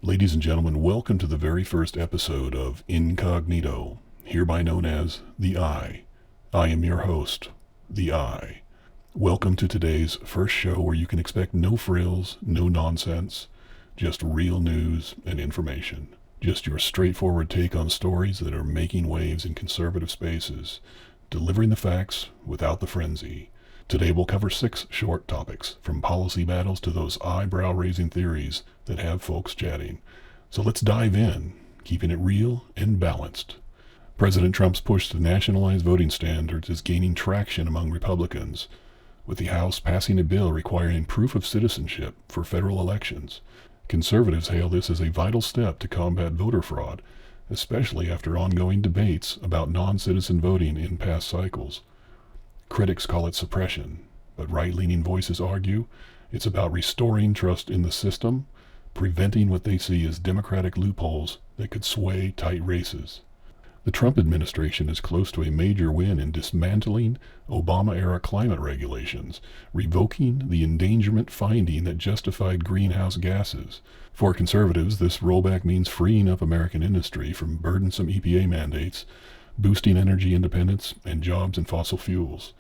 Ladies and gentlemen, welcome to the very first episode of Incognito, hereby known as The Eye. I am your host, The Eye. Welcome to today's first show where you can expect no frills, no nonsense, just real news and information. Just your straightforward take on stories that are making waves in conservative spaces, delivering the facts without the frenzy. Today we'll cover 6 short topics, from policy battles to those eyebrow-raising theories that have folks chatting. So let's dive in, keeping it real and balanced. President Trump's push to nationalize voting standards is gaining traction among Republicans, with the House passing a bill requiring proof of citizenship for federal elections. Conservatives hail this as a vital step to combat voter fraud, especially after ongoing debates about non-citizen voting in past cycles. Critics call it suppression, but right-leaning voices argue it's about restoring trust in the system, preventing what they see as democratic loopholes that could sway tight races. The Trump administration is close to a major win in dismantling Obama-era climate regulations, revoking the endangerment finding that justified greenhouse gases. For conservatives, this rollback means freeing up American industry from burdensome EPA mandates, boosting energy independence, and jobs in fossil fuels.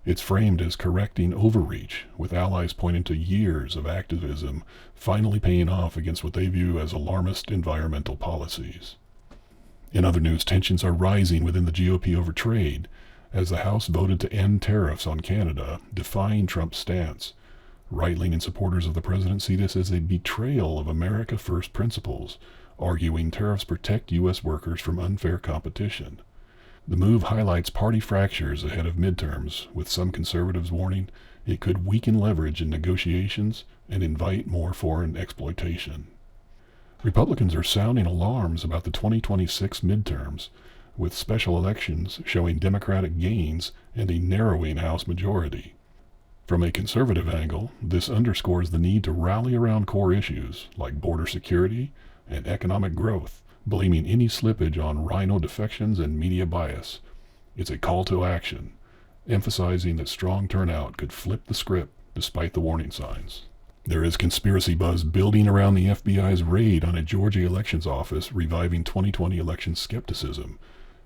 It's framed as correcting overreach, with allies pointing to years of activism finally paying off against what they view as alarmist environmental policies. In other news, tensions are rising within the GOP over trade, as the House voted to end tariffs on Canada, defying Trump's stance. Right-leaning supporters of the president see this as a betrayal of America First principles, arguing tariffs protect U.S. workers from unfair competition. The move highlights party fractures ahead of midterms, with some conservatives warning it could weaken leverage in negotiations and invite more foreign exploitation. Republicans are sounding alarms about the 2026 midterms, with special elections showing Democratic gains and a narrowing House majority. From a conservative angle, this underscores the need to rally around core issues like border security and economic growth, blaming any slippage on rhino defections and media bias. It's a call to action, emphasizing that strong turnout could flip the script despite the warning signs. There is conspiracy buzz building around the FBI's raid on a Georgia elections office, reviving 2020 election skepticism.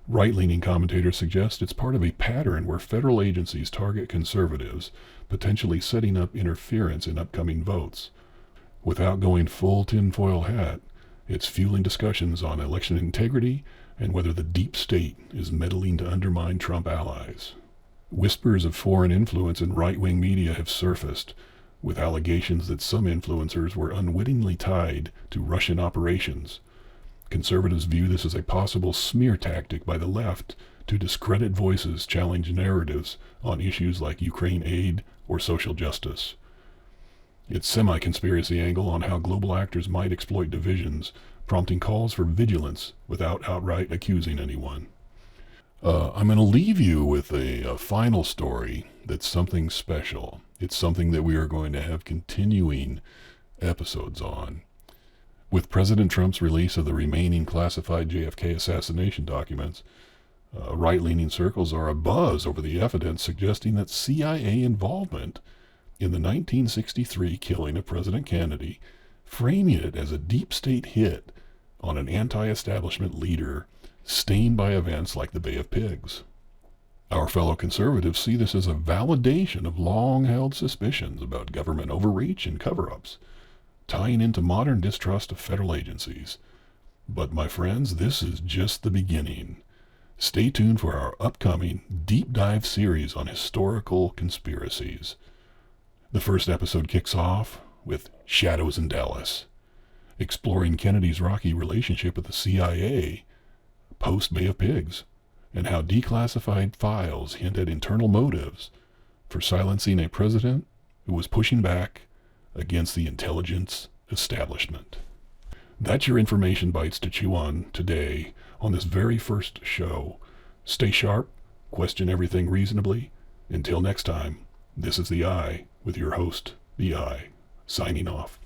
Right-leaning commentators suggest it's part of a pattern where federal agencies target conservatives, potentially setting up interference in upcoming votes. Without going full tinfoil hat, it's fueling discussions on election integrity and whether the deep state is meddling to undermine Trump allies. Whispers of foreign influence in right-wing media have surfaced, with allegations that some influencers were unwittingly tied to Russian operations. Conservatives view this as a possible smear tactic by the left to discredit voices challenging narratives on issues like Ukraine aid or social justice. Its semi-conspiracy angle on how global actors might exploit divisions, prompting calls for vigilance without outright accusing anyone. I'm going to leave you with a final story that's something special. It's something that we are going to have continuing episodes on. With President Trump's release of the remaining classified JFK assassination documents, right-leaning circles are abuzz over the evidence suggesting that CIA involvement in the 1963 killing of President Kennedy, framing it as a deep state hit on an anti-establishment leader stained by events like the Bay of Pigs. Our fellow conservatives see this as a validation of long-held suspicions about government overreach and cover-ups, tying into modern distrust of federal agencies. But my friends, this is just the beginning. Stay tuned for our upcoming deep dive series on historical conspiracies. The first episode kicks off with Shadows in Dallas, exploring Kennedy's rocky relationship with the CIA post-Bay of Pigs, and how declassified files hint at internal motives for silencing a president who was pushing back against the intelligence establishment. That's your information bites to chew on today on this very first show. Stay sharp, question everything reasonably. Until next time, this is The Eye with your host, The Eye, signing off.